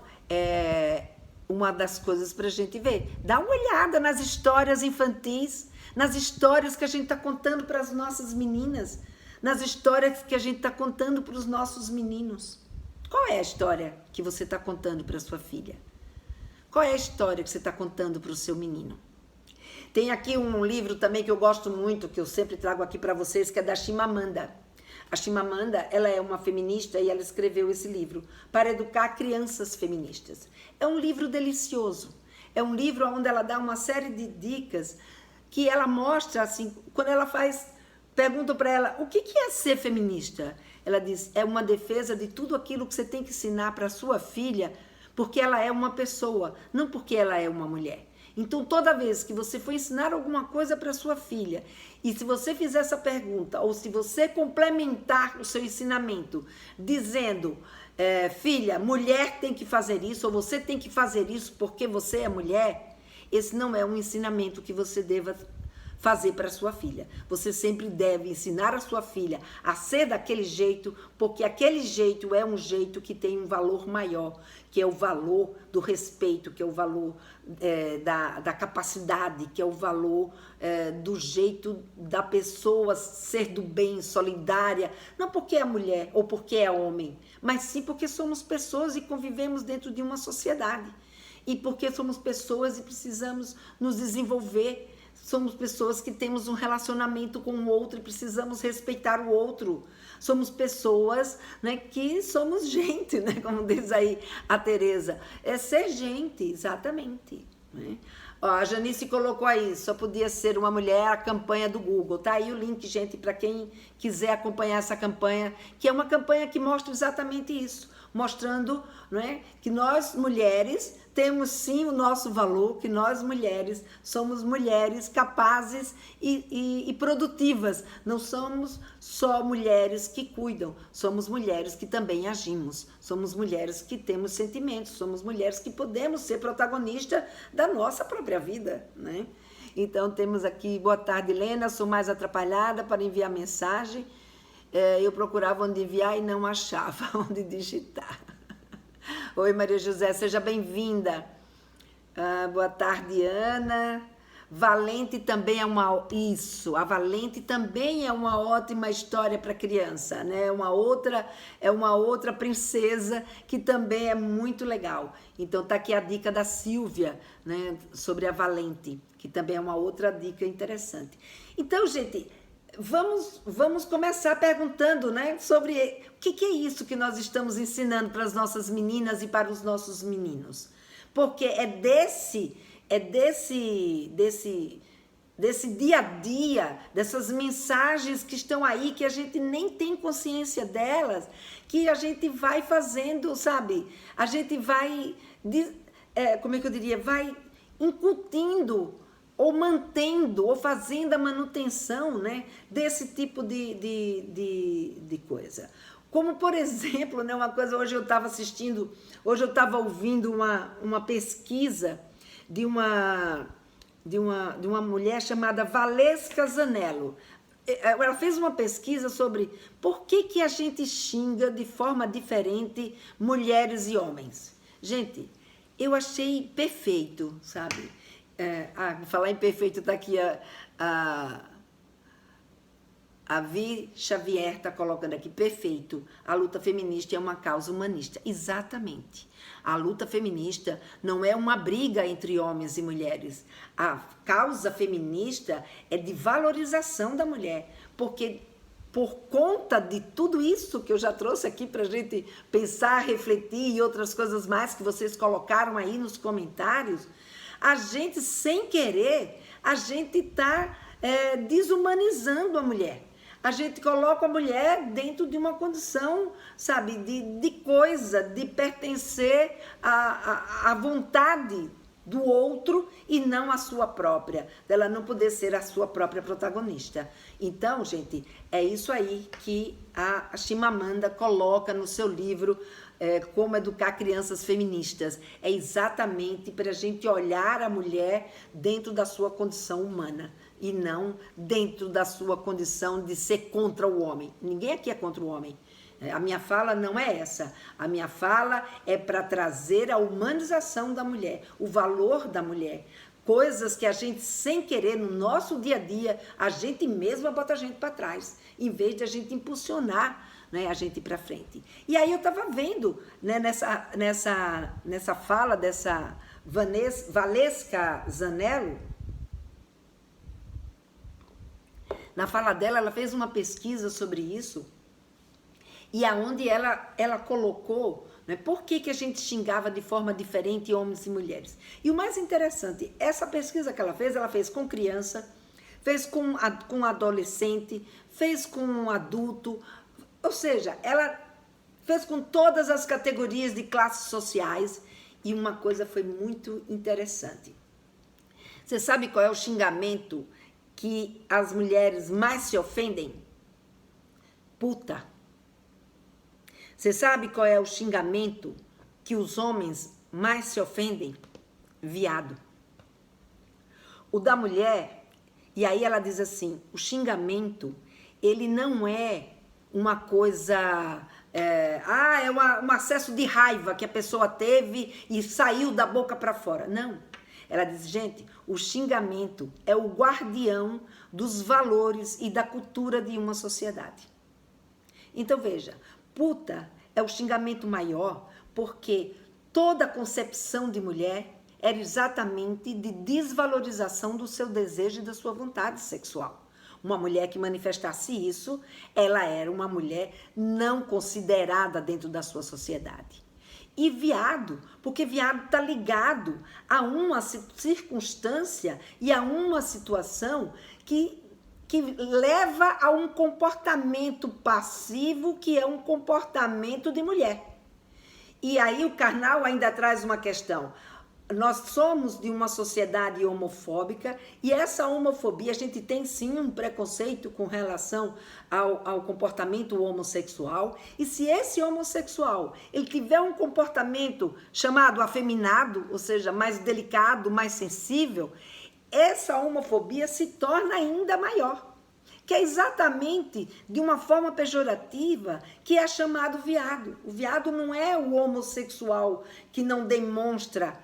uma das coisas para a gente ver, dá uma olhada nas histórias infantis, nas histórias que a gente está contando para as nossas meninas, nas histórias que a gente está contando para os nossos meninos. Qual é a história que você está contando para sua filha? Qual é a história que você está contando para o seu menino? Tem aqui um livro também que eu gosto muito, que eu sempre trago aqui para vocês, que é da Chimamanda. A Chimamanda, ela é uma feminista e ela escreveu esse livro para educar crianças feministas. É um livro delicioso. É um livro onde ela dá uma série de dicas que ela mostra, assim, quando ela perguntam para ela, o que é ser feminista? Ela diz, é uma defesa de tudo aquilo que você tem que ensinar para sua filha, porque ela é uma pessoa, não porque ela é uma mulher. Então, toda vez que você for ensinar alguma coisa para sua filha, e se você fizer essa pergunta, ou se você complementar o seu ensinamento, dizendo, filha, mulher tem que fazer isso, ou você tem que fazer isso porque você é mulher, esse não é um ensinamento que você deva fazer para sua filha. Você sempre deve ensinar a sua filha a ser daquele jeito, porque aquele jeito é um jeito que tem um valor maior, que é o valor do respeito, que é o valor da capacidade, que é o valor do jeito da pessoa ser do bem, solidária, não porque é mulher ou porque é homem, mas sim porque somos pessoas e convivemos dentro de uma sociedade. E porque somos pessoas e precisamos nos desenvolver. Somos pessoas que temos um relacionamento com o outro e precisamos respeitar o outro. Somos pessoas, né, que somos gente, né, como diz aí a Tereza. É ser gente, exatamente. Né? Ó, a Janice colocou aí, só podia ser uma mulher, a campanha do Google. Tá aí o link, gente, para quem quiser acompanhar essa campanha, que é uma campanha que mostra exatamente isso. Mostrando, não é, que nós mulheres temos sim o nosso valor, que nós mulheres somos mulheres capazes e produtivas. Não somos só mulheres que cuidam, somos mulheres que também agimos, somos mulheres que temos sentimentos, somos mulheres que podemos ser protagonistas da nossa própria vida, né? Então temos aqui, boa tarde, Helena, sou mais atrapalhada para enviar mensagem. Eu procurava onde enviar e não achava onde digitar. Oi, Maria José, seja bem-vinda. Boa tarde, Ana. Valente também é a Valente também é uma ótima história para criança, né? É uma outra princesa que também é muito legal. Então tá aqui a dica da Silvia, né, sobre a Valente, que também é uma outra dica interessante. Então, gente, vamos começar perguntando, né, sobre o que é isso que nós estamos ensinando para as nossas meninas e para os nossos meninos. Porque é desse dia a dia, dessas mensagens que estão aí, que a gente nem tem consciência delas, que a gente vai fazendo, sabe? A gente vai, como é que eu diria? Vai incutindo ou mantendo, ou fazendo a manutenção, né, desse tipo de coisa. Como, por exemplo, né, uma coisa, hoje eu estava ouvindo uma pesquisa de uma mulher chamada Valesca Zanello. Ela fez uma pesquisa sobre por que a gente xinga de forma diferente mulheres e homens. Gente, eu achei perfeito, sabe? Falar em perfeito, está aqui a Vi Xavier está colocando aqui, perfeito, a luta feminista é uma causa humanista. Exatamente. A luta feminista não é uma briga entre homens e mulheres. A causa feminista é de valorização da mulher, porque por conta de tudo isso que eu já trouxe aqui para a gente pensar, refletir e outras coisas mais que vocês colocaram aí nos comentários, a gente, sem querer, a gente está desumanizando a mulher. A gente coloca a mulher dentro de uma condição, sabe, de coisa, de pertencer à vontade do outro e não à sua própria, dela não poder ser a sua própria protagonista. Então, gente, é isso aí que a Chimamanda coloca no seu livro Como Educar Crianças Feministas. É exatamente para a gente olhar a mulher dentro da sua condição humana e não dentro da sua condição de ser contra o homem. Ninguém aqui é contra o homem. A minha fala não é essa. A minha fala é para trazer a humanização da mulher, o valor da mulher. Coisas que a gente, sem querer, no nosso dia a dia, a gente mesma bota a gente para trás, em vez de a gente impulsionar, né, a gente ir para frente. E aí eu estava vendo, né, nessa fala dessa Valesca Zanello, na fala dela, ela fez uma pesquisa sobre isso, e aonde ela colocou, né, por que a gente xingava de forma diferente homens e mulheres. E o mais interessante, essa pesquisa que ela fez com criança, fez com adolescente, fez com adulto, ou seja, ela fez com todas as categorias de classes sociais, e uma coisa foi muito interessante. Você sabe qual é o xingamento que as mulheres mais se ofendem? Puta. Você sabe qual é o xingamento que os homens mais se ofendem? Viado. O da mulher, e aí ela diz assim, o xingamento, ele não é uma coisa, é um acesso de raiva que a pessoa teve e saiu da boca para fora. Não. Ela diz, gente, o xingamento é o guardião dos valores e da cultura de uma sociedade. Então, veja, puta é o xingamento maior porque toda a concepção de mulher era exatamente de desvalorização do seu desejo e da sua vontade sexual. Uma mulher que manifestasse isso, ela era uma mulher não considerada dentro da sua sociedade. E viado, porque viado está ligado a uma circunstância e a uma situação que leva a um comportamento passivo, que é um comportamento de mulher. E aí o Karnal ainda traz uma questão. Nós somos de uma sociedade homofóbica e essa homofobia, a gente tem sim um preconceito com relação ao comportamento homossexual, e se esse homossexual ele tiver um comportamento chamado afeminado, ou seja, mais delicado, mais sensível, essa homofobia se torna ainda maior, que é exatamente de uma forma pejorativa que é chamado viado. O viado não é o homossexual que não demonstra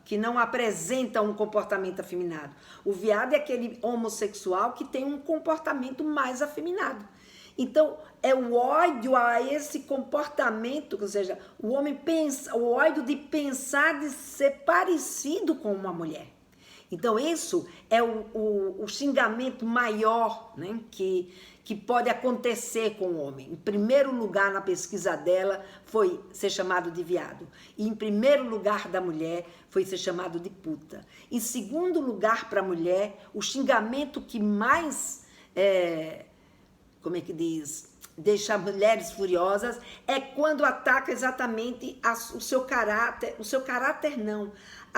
que não apresenta um comportamento afeminado. O viado é aquele homossexual que tem um comportamento mais afeminado. Então, é o ódio a esse comportamento, ou seja, o ódio de pensar de ser parecido com uma mulher. Então, isso é o xingamento maior, né, que pode acontecer com o homem. Em primeiro lugar, na pesquisa dela, foi ser chamado de viado. E em primeiro lugar da mulher, foi ser chamado de puta. Em segundo lugar, para a mulher, o xingamento que mais, deixa mulheres furiosas, é quando ataca exatamente a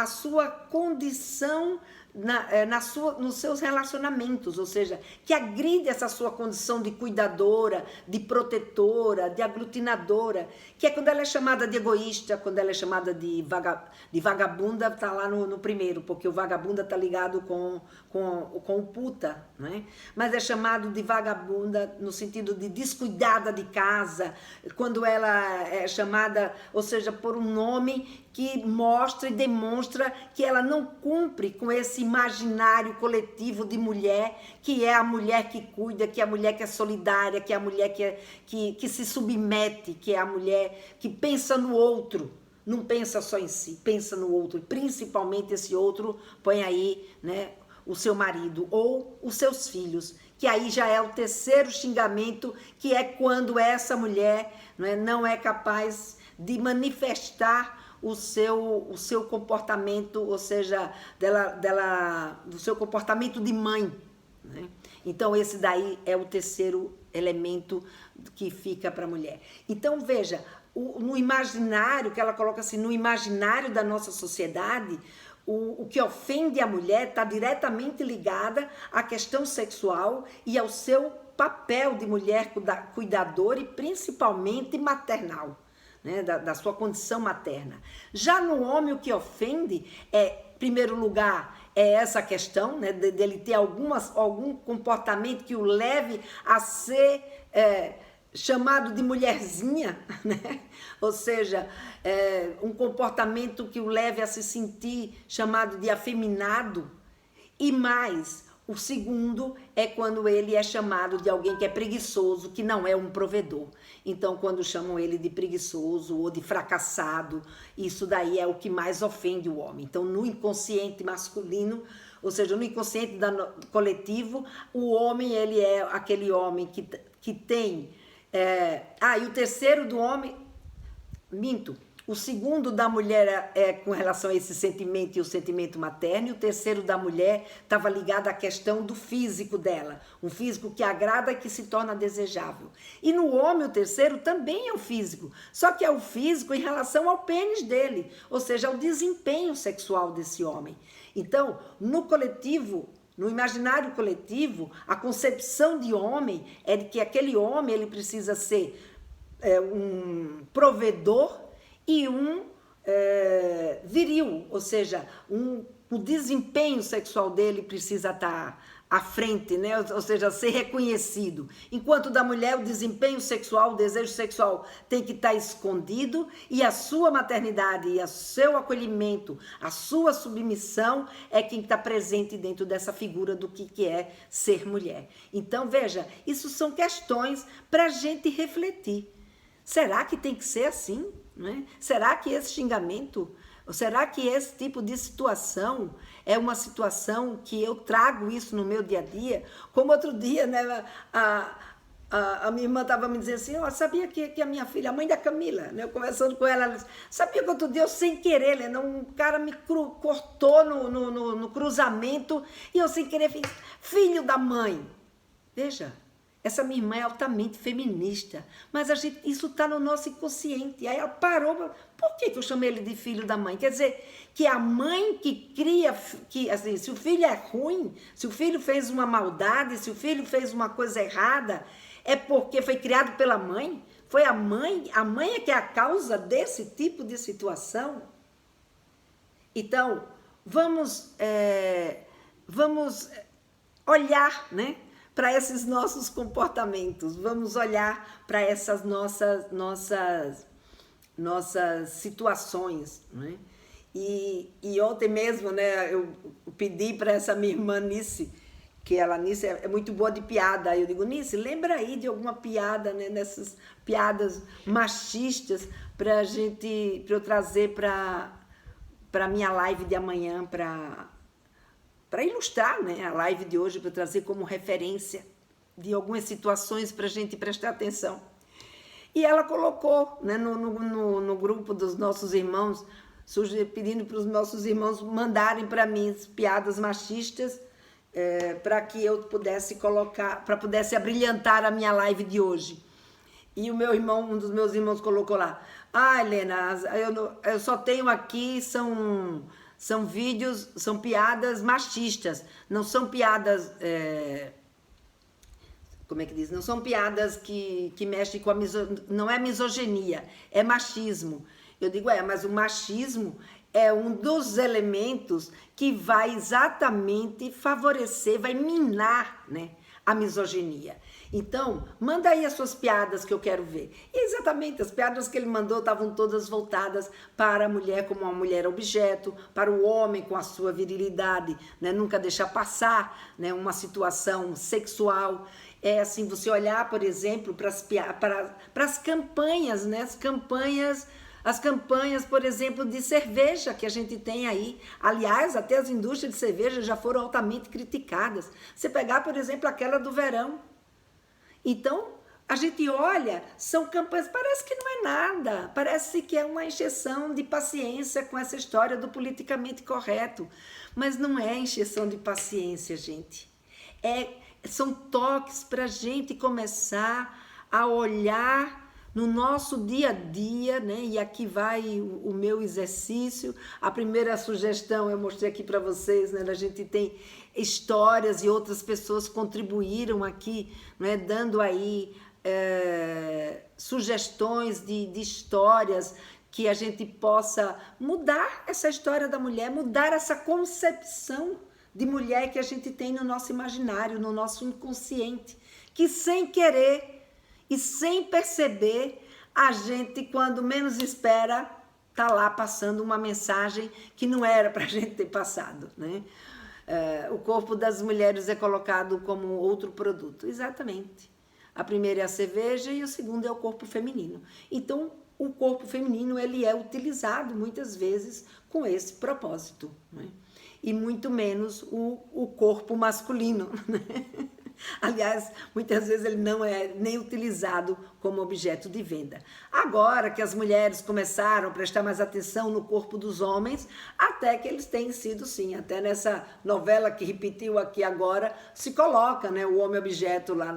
sua condição nos seus relacionamentos, ou seja, que agride essa sua condição de cuidadora, de protetora, de aglutinadora, que é quando ela é chamada de egoísta, quando ela é chamada de vagabunda, tá lá no primeiro, porque o vagabunda tá ligado com o puta, né? Mas é chamado de vagabunda no sentido de descuidada de casa, quando ela é chamada, ou seja, por um nome que mostra e demonstra que ela não cumpre com esse imaginário coletivo de mulher, que é a mulher que cuida, que é a mulher que é solidária, que é a mulher que se submete, que é a mulher que pensa no outro, não pensa só em si, pensa no outro, principalmente esse outro põe aí, né, o seu marido ou os seus filhos, que aí já é o terceiro xingamento, que é quando essa mulher, né, não é capaz de manifestar o seu comportamento, ou seja, do seu comportamento de mãe, né? Então esse daí é o terceiro elemento que fica para a mulher. Então veja, no imaginário, que ela coloca assim, no imaginário da nossa sociedade, o que ofende a mulher está diretamente ligada à questão sexual e ao seu papel de mulher cuidadora e principalmente maternal, né, da sua condição materna. Já no homem, o que ofende em primeiro lugar, é essa questão, né, dele ter algum comportamento que o leve a ser chamado de mulherzinha, né? Ou seja, um comportamento que o leve a se sentir chamado de afeminado. E mais, o segundo é quando ele é chamado de alguém que é preguiçoso, que não é um provedor. Então, quando chamam ele de preguiçoso ou de fracassado, isso daí é o que mais ofende o homem. Então, no inconsciente masculino, ou seja, no inconsciente coletivo, o homem, ele é aquele homem que tem... e o terceiro do homem... Minto. O segundo da mulher é com relação a esse sentimento e o sentimento materno, e o terceiro da mulher estava ligado à questão do físico dela, um físico que agrada e que se torna desejável. E no homem o terceiro também é o físico, só que é o físico em relação ao pênis dele, ou seja, ao desempenho sexual desse homem. Então, no coletivo, no imaginário coletivo, a concepção de homem é de que aquele homem ele precisa ser um provedor e viril, ou seja, o desempenho sexual dele precisa estar à frente, né? Ou seja, ser reconhecido. Enquanto da mulher, o desempenho sexual, o desejo sexual tem que estar escondido e a sua maternidade e o seu acolhimento, a sua submissão é quem está presente dentro dessa figura do que é ser mulher. Então, veja, isso são questões para a gente refletir. Será que tem que ser assim? Né? Será que esse xingamento, ou será que esse tipo de situação é uma situação que eu trago isso no meu dia a dia? Como outro dia, né, a minha irmã estava me dizendo assim, sabia que a minha filha, a mãe da Camila, né, eu conversando com ela disse, sabia que outro dia eu sem querer, né, um cara me cortou no cruzamento e eu sem querer fiz, filho da mãe. Veja. Essa minha irmã é altamente feminista, mas isso está no nosso inconsciente. Aí ela parou, por que eu chamei ele de filho da mãe? Quer dizer, que a mãe que cria, que assim, se o filho é ruim, se o filho fez uma maldade, se o filho fez uma coisa errada, é porque foi criado pela mãe? Foi a mãe é que é a causa desse tipo de situação? Então, vamos olhar, né? Para esses nossos comportamentos, vamos olhar para essas nossas situações, né? E ontem mesmo, né, eu pedi para essa minha irmã Nice, que Nice é muito boa de piada, aí eu digo, Nice, lembra aí de alguma piada, né, nessas piadas machistas para eu trazer para minha live de amanhã, para ilustrar, né, a live de hoje, para trazer como referência de algumas situações para a gente prestar atenção. E ela colocou, né, no grupo dos nossos irmãos, pedindo para os nossos irmãos mandarem para mim piadas machistas para que eu pudesse colocar, para pudesse abrilhantar a minha live de hoje. E o meu irmão, um dos meus irmãos colocou lá, Helena, eu só tenho aqui, são são vídeos, são piadas machistas, não são piadas, como é que diz? Não são piadas que mexem com a não é misoginia, é machismo. Eu digo, mas o machismo é um dos elementos que vai exatamente favorecer, vai minar, né, a misoginia. Então, manda aí as suas piadas que eu quero ver. E exatamente, as piadas que ele mandou estavam todas voltadas para a mulher como uma mulher objeto, para o homem com a sua virilidade, né, nunca deixar passar, né, uma situação sexual. É assim, você olhar, por exemplo, para as campanhas, né, as campanhas, por exemplo, de cerveja que a gente tem aí. Aliás, até as indústrias de cerveja já foram altamente criticadas. Você pegar, por exemplo, aquela do verão. Então, a gente olha, são campanhas, parece que não é nada, parece que é uma encheção de paciência com essa história do politicamente correto. Mas não é encheção de paciência, gente. São toques para a gente começar a olhar no nosso dia a dia, né? E aqui vai o meu exercício. A primeira sugestão eu mostrei aqui para vocês, né? A gente tem histórias e outras pessoas contribuíram aqui, né? Dando aí sugestões de histórias que a gente possa mudar essa história da mulher, mudar essa concepção de mulher que a gente tem no nosso imaginário, no nosso inconsciente, que sem querer e sem perceber, a gente, quando menos espera, tá lá passando uma mensagem que não era para a gente ter passado, né? O corpo das mulheres é colocado como outro produto. Exatamente. A primeira é a cerveja e o segundo é o corpo feminino. Então, o corpo feminino ele é utilizado muitas vezes com esse propósito, né? E muito menos o corpo masculino, né? Aliás, muitas vezes ele não é nem utilizado como objeto de venda. Agora que as mulheres começaram a prestar mais atenção no corpo dos homens, até que eles têm sido sim, até nessa novela que repetiu aqui agora, se coloca, né, o homem objeto lá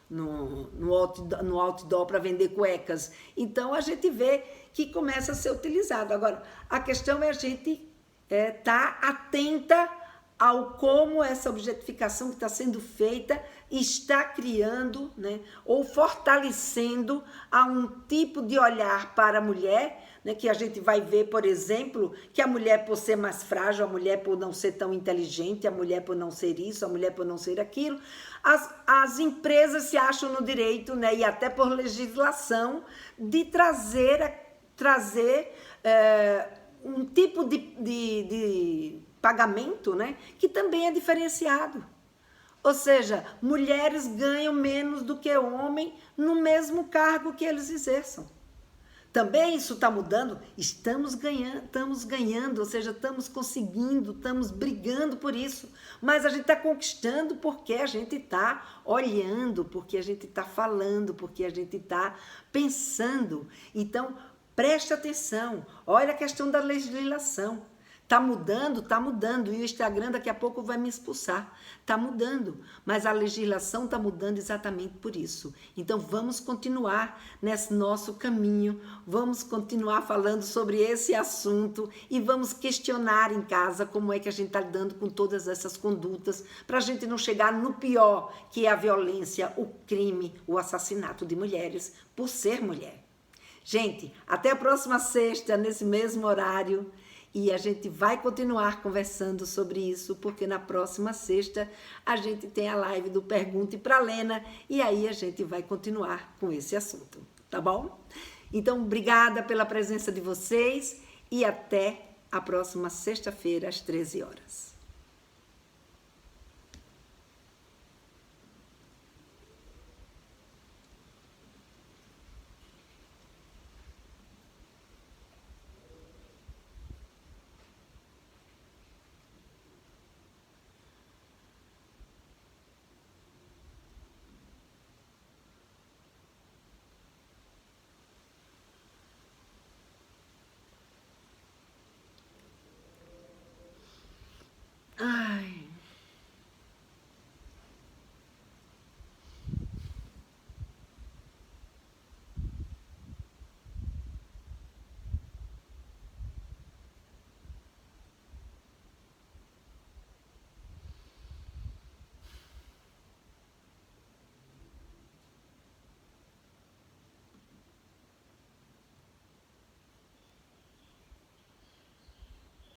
no outdoor para vender cuecas. Então a gente vê que começa a ser utilizado. Agora, a questão é a gente estar atenta ao como essa objetificação que está sendo feita está criando, né, ou fortalecendo a um tipo de olhar para a mulher, né, que a gente vai ver, por exemplo, que a mulher por ser mais frágil, a mulher por não ser tão inteligente, a mulher por não ser isso, a mulher por não ser aquilo, as empresas se acham no direito, né, e até por legislação, de trazer um tipo de pagamento, né, que também é diferenciado. Ou seja, mulheres ganham menos do que homem no mesmo cargo que eles exerçam. Também isso está mudando, estamos ganhando, ou seja, estamos conseguindo, estamos brigando por isso, mas a gente está conquistando porque a gente está olhando, porque a gente está falando, porque a gente está pensando. Então, preste atenção, olha a questão da legislação. Tá mudando, e o Instagram daqui a pouco vai me expulsar. Tá mudando, mas a legislação tá mudando exatamente por isso. Então vamos continuar nesse nosso caminho, vamos continuar falando sobre esse assunto e vamos questionar em casa como é que a gente tá lidando com todas essas condutas, para a gente não chegar no pior, que é a violência, o crime, o assassinato de mulheres por ser mulher. Gente, até a próxima sexta, nesse mesmo horário. E a gente vai continuar conversando sobre isso, porque na próxima sexta a gente tem a live do Pergunte para Lena e aí a gente vai continuar com esse assunto, tá bom? Então, obrigada pela presença de vocês e até a próxima sexta-feira às 13 horas.